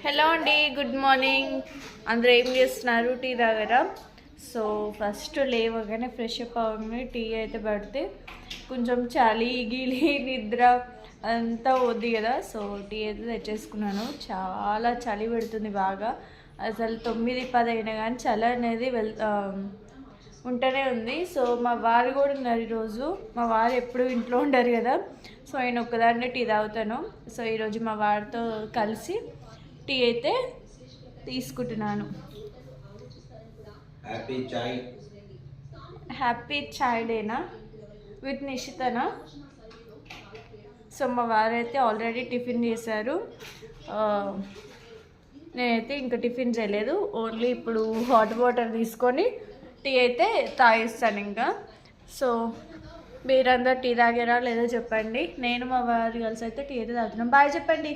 Hello అండి, good morning. అందరూ ఏం చేస్తున్నారు? టీ తాగారా? సో ఫస్ట్ లేవగానే ఫ్రెష్ అప్ అవ్వగానే టీ అయితే పడితే కొంచెం చలి గిలి నిద్ర అంతా వద్ది కదా. సో టీ అయితే తెచ్చేసుకున్నాను. చాలా చలి పెడుతుంది బాగా. అసలు 9-10 అయినా కానీ చలి అనేది ఉంటూనే ఉంది. సో మా వారు కూడా ఉన్నారు ఈరోజు. మా వారు ఎప్పుడు ఇంట్లో ఉండరు కదా. సో నేను ఒక్కదాన్నే టీ తాగుతాను. సో ఈరోజు మా వారితో కలిసి టీ అయితే తీసుకుంటున్నాను. హ్యాపీ చాయ్ డేనా విత్ నిషితనా? సో మా వారైతే ఆల్రెడీ టిఫిన్ చేశారు. నేనైతే ఇంకా టిఫిన్ చేయలేదు. ఓన్లీ ఇప్పుడు హాట్ వాటర్ తీసుకొని టీ అయితే తాగిస్తాను ఇంకా. సో మీరందరూ టీ తాగారా లేదో చెప్పండి. నేను మా వారు కలిసి అయితే టీ అయితే తాగుతున్నాం. బాయ్ చెప్పండి.